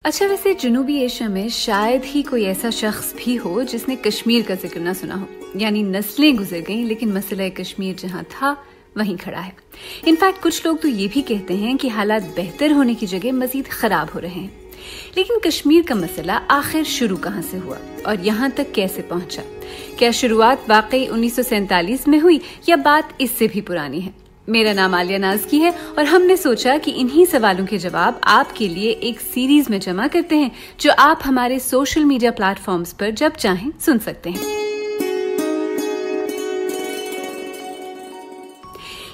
अच्छा, वैसे जनूबी एशिया में शायद ही कोई ऐसा शख्स भी हो जिसने कश्मीर का जिक्र ना सुना हो। यानी नस्लें गुजर गईं लेकिन मसला कश्मीर जहां था वहीं खड़ा है। इनफैक्ट कुछ लोग तो ये भी कहते हैं कि हालात बेहतर होने की जगह मजीद खराब हो रहे हैं। लेकिन कश्मीर का मसला आखिर शुरू कहां से हुआ और यहाँ तक कैसे पहुंचा? क्या शुरुआत वाकई 1947 में हुई या बात इससे भी पुरानी है? मेरा नाम आलिया नाज़की है और हमने सोचा कि इन्हीं सवालों के जवाब आपके लिए एक सीरीज में जमा करते हैं जो आप हमारे सोशल मीडिया प्लेटफॉर्म्स पर जब चाहें सुन सकते हैं।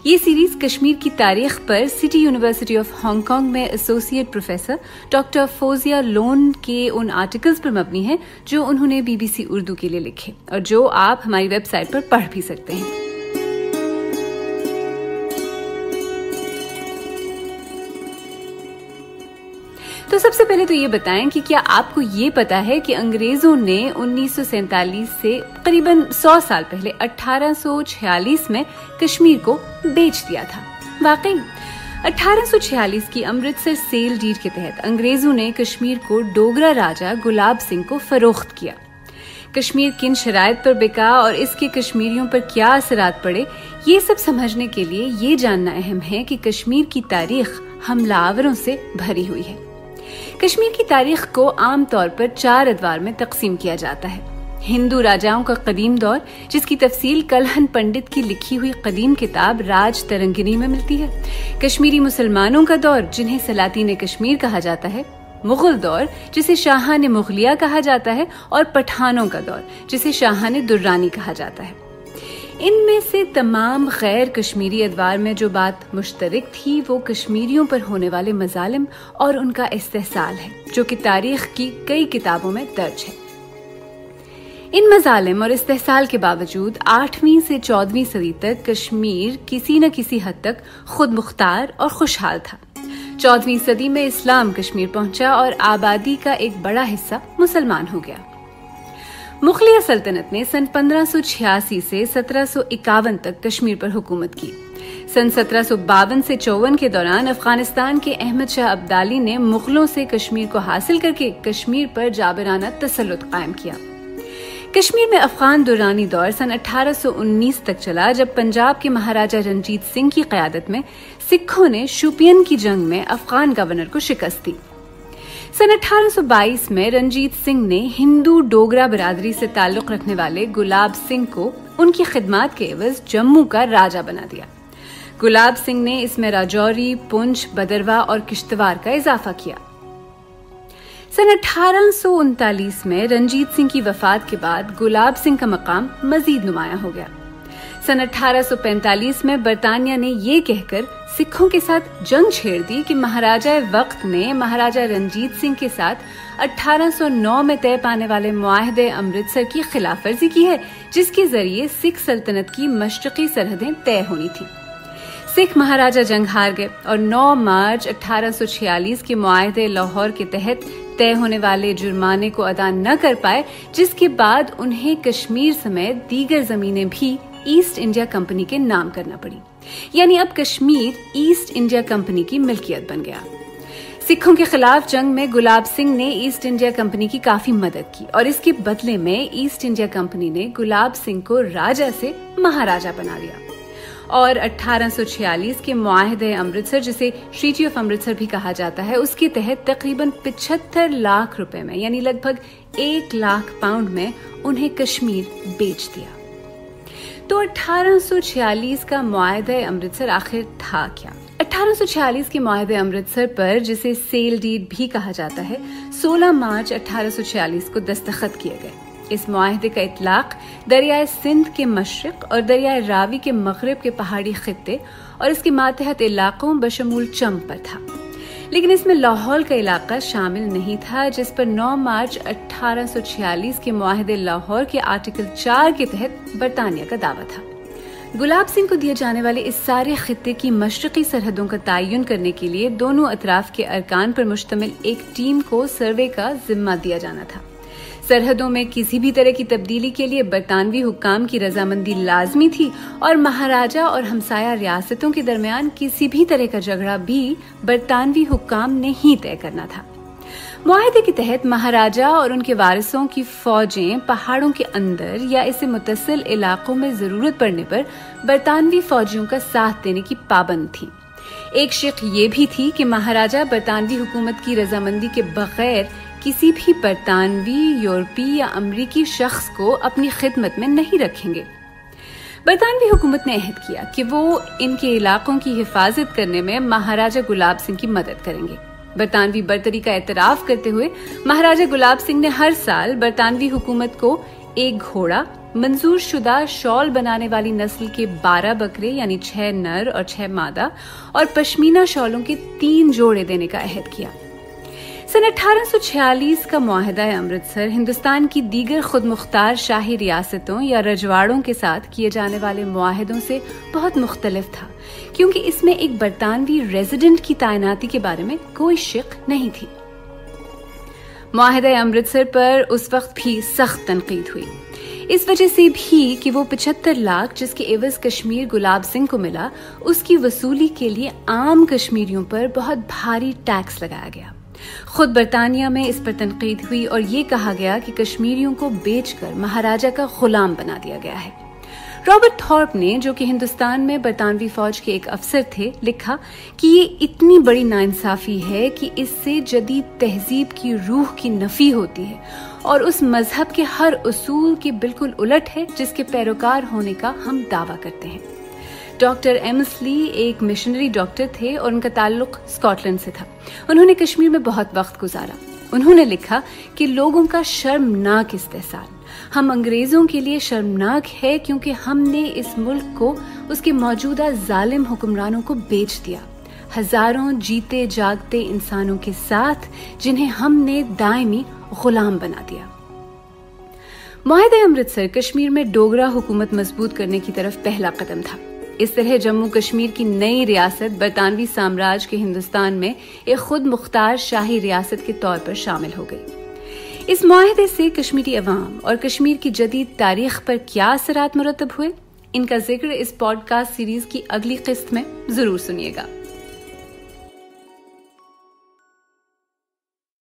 ये सीरीज कश्मीर की तारीख पर सिटी यूनिवर्सिटी ऑफ हांगकांग में associate professor doctor Fauzia loan के उन आर्टिकल्स पर मबनी है जो उन्होंने BBC उर्दू के लिए लिखे और जो आप हमारी वेबसाइट पर पढ़ भी सकते हैं। तो सबसे पहले तो ये बताएं कि क्या आपको ये पता है कि अंग्रेजों ने 1947 से करीबन 100 साल पहले 1846 में कश्मीर को बेच दिया था? वाकई 1846 की अमृतसर सेल डीड के तहत अंग्रेजों ने कश्मीर को डोगरा राजा गुलाब सिंह को फरोख्त किया। कश्मीर किन शराइत पर बिका और इसके कश्मीरियों पर क्या असरात पड़े, ये सब समझने के लिए ये जानना अहम है कि कश्मीर की तारीख हमलावरों से भरी हुई है। कश्मीर की तारीख को आम तौर पर 4 अदवार में तकसीम किया जाता है। हिंदू राजाओं का कदीम दौर, जिसकी तफसील कलहन पंडित की लिखी हुई कदीम किताब राज तरंगिनी में मिलती है। कश्मीरी मुसलमानों का दौर, जिन्हें सलातीन कश्मीर कहा जाता है। मुगल दौर, जिसे शाहान मुगलिया कहा जाता है। और पठानों का दौर, जिसे शाहान दुर्रानी कहा जाता है। इनमें से तमाम गैर कश्मीरी अदवार में जो बात मुश्तरक थी वो कश्मीरियों पर होने वाले मजालिम और उनका इस्तेहसाल है, जो कि तारीख की कई किताबों में दर्ज है। इन मजालिम और इस्तेहसाल के बावजूद 8वीं से 14वीं सदी तक कश्मीर किसी न किसी हद तक खुद मुख्तार और खुशहाल था। 14वीं सदी में इस्लाम कश्मीर पहुंचा और आबादी का एक बड़ा हिस्सा मुसलमान हो गया। मुगलिया सल्तनत ने सन 1586 से 1751 तक कश्मीर पर हुकूमत की। सन 1752 से 54 के दौरान अफगानिस्तान के अहमद शाह अब्दाली ने मुगलों से कश्मीर को हासिल करके कश्मीर पर जाबिराना तसल्लुत कायम किया। कश्मीर में अफगान दुरानी दौर सन 1819 तक चला, जब पंजाब के महाराजा रणजीत सिंह की क़यादत में सिखों ने शोपियन की जंग में अफगान गवर्नर को शिकस्त दी। सन 1822 में रणजीत सिंह ने हिंदू डोगरा बिरादरी से ताल्लुक रखने वाले गुलाब सिंह को उनकी खिदमात के एवज जम्मू का राजा बना दिया। गुलाब सिंह ने इसमें राजौरी, पुंछ, बदरवा और किश्तवाड़ का इजाफा किया। सन 1839 में रणजीत सिंह की वफात के बाद गुलाब सिंह का मकाम मजीद नुमाया हो गया। सन 1845 में बरतानिया ने ये कहकर सिखों के साथ जंग छेड़ दी कि महाराजा वक्त ने महाराजा रणजीत सिंह के साथ 1809 में तय पाने वाले मुआहदे अमृतसर की खिलाफवर्जी की है, जिसके जरिए सिख सल्तनत की मशरकी सरहदें तय होनी थी। सिख महाराजा जंग हार गए और 9 मार्च 1846 के मुआहदे लाहौर के तहत तय होने वाले जुर्माने को अदा न कर पाए, जिसके बाद उन्हें कश्मीर समेत दीगर जमीनें भी ईस्ट इंडिया कंपनी के नाम करना पड़ी। यानी अब कश्मीर ईस्ट इंडिया कंपनी की मिल्कियत बन गया। सिखों के खिलाफ जंग में गुलाब सिंह ने ईस्ट इंडिया कंपनी की काफी मदद की और इसके बदले में ईस्ट इंडिया कंपनी ने गुलाब सिंह को राजा से महाराजा बना दिया। और 1846 के मुआहदे अमृतसर, जिसे ट्रीटी ऑफ अमृतसर भी कहा जाता है, उसके तहत तकरीबन 75 लाख रुपए में यानी लगभग 1 लाख पाउंड में उन्हें कश्मीर बेच दिया। तो 1846 का मुआहदे अमृतसर आखिर था क्या? 1846 के मुआहदे अमृतसर पर, जिसे सेल डीड भी कहा जाता है, 16 मार्च 1846 को दस्तखत किए गए। इस मुआहदे का इतलाक दरियाए सिंध के मशरिक और दरियाए रावी के मगरिब के पहाड़ी खित्ते और इसके मातहत इलाकों बशमूल चंब पर था, लेकिन इसमें लाहौर का इलाका शामिल नहीं था, जिस पर 9 मार्च 1846 के मुआहदे लाहौर के आर्टिकल 4 के तहत बरतानिया का दावा था। गुलाब सिंह को दिए जाने वाले इस सारे खित्ते की मशरकी सरहदों का तयन करने के लिए दोनों अतराफ के अरकान पर मुश्तमिल एक टीम को सर्वे का जिम्मा दिया जाना था। सरहदों में किसी भी तरह की तब्दीली के लिए बरतानवी हुक्काम की रजामंदी लाजमी थी और महाराजा और हमसाया रियासतों के दरमियान किसी भी तरह का झगड़ा भी बरतानवी हुक्काम ने ही तय करना था। मुआहदे के तहत महाराजा और उनके वारिसों की फौजें पहाड़ों के अंदर या इससे मुत्तसिल इलाकों में जरूरत पड़ने पर बरतानवी फौजियों का साथ देने की पाबंद थी। एक शिक ये भी थी कि महाराजा बरतानवी हुकूमत की रजामंदी के बगैर किसी भी बरतानवी, यूरोपीय या अमरीकी शख्स को अपनी खिदमत में नहीं रखेंगे। बरतानवी हुकूमत ने अहद किया कि वो इनके इलाकों की हिफाजत करने में महाराजा गुलाब सिंह की मदद करेंगे। बरतानवी बरतरी का एतराफ करते हुए महाराजा गुलाब सिंह ने हर साल बरतानवी हुकूमत को एक घोड़ा, मंजूर शुदा शॉल बनाने वाली नस्ल के 12 बकरे यानी 6 नर और 6 मादा और पश्मीना शॉलों के 3 जोड़े देने का अहद किया। सन 1846 का मुआहदा अमृतसर हिंदुस्तान की दीगर खुद मुख्तार शाही रियासतों या रजवाड़ों के साथ किए जाने वाले मुआहदों से बहुत मुख्तलिफ था, क्योंकि इसमें एक बरतानवी रेजिडेंट की तैनाती के बारे में कोई शिक नहीं थी। मुआहदा अमृतसर पर उस वक्त भी सख्त तनकीद हुई, इस वजह से भी कि वो 75 लाख जिसके एवज कश्मीर गुलाब सिंह को मिला, उसकी वसूली के लिए आम कश्मीरियों पर बहुत भारी टैक्स लगाया गया। खुद बरतानिया में इस पर तनकीद हुई और ये कहा गया कि कश्मीरियों को बेचकर महाराजा का गुलाम बना दिया गया है। रॉबर्ट थॉर्प ने, जो कि हिंदुस्तान में बरतानवी फौज के एक अफसर थे, लिखा कि ये इतनी बड़ी नाइंसाफी है कि इससे जदीद तहजीब की रूह की नफी होती है और उस मजहब के हर उसूल के बिल्कुल उलट है जिसके पैरोकार होने का हम दावा करते हैं। डॉक्टर एमस्ली एक मिशनरी डॉक्टर थे और उनका ताल्लुक स्कॉटलैंड से था। उन्होंने कश्मीर में बहुत वक्त गुजारा। उन्होंने लिखा कि लोगों का शर्मनाक इस्तेहसाल हम अंग्रेजों के लिए शर्मनाक है, क्योंकि हमने इस मुल्क को उसके मौजूदा जालिम हुक्मरानों को बेच दिया, हजारों जीते जागते इंसानों के साथ जिन्हें हमने दायमी गुलाम बना दिया। मुआहदा अमृतसर कश्मीर में डोगरा हुकूमत मजबूत करने की तरफ पहला कदम था। इस तरह जम्मू कश्मीर की नई रियासत बरतानवी साम्राज्य के हिंदुस्तान में एक खुद मुख्तार शाही रियासत के तौर पर शामिल हो गई। इस मुआहदे से कश्मीरी अवाम और कश्मीर की जदीद तारीख पर क्या असरात मुरतब हुए, इनका जिक्र इस पॉडकास्ट सीरीज की अगली किस्त में जरूर सुनिएगा।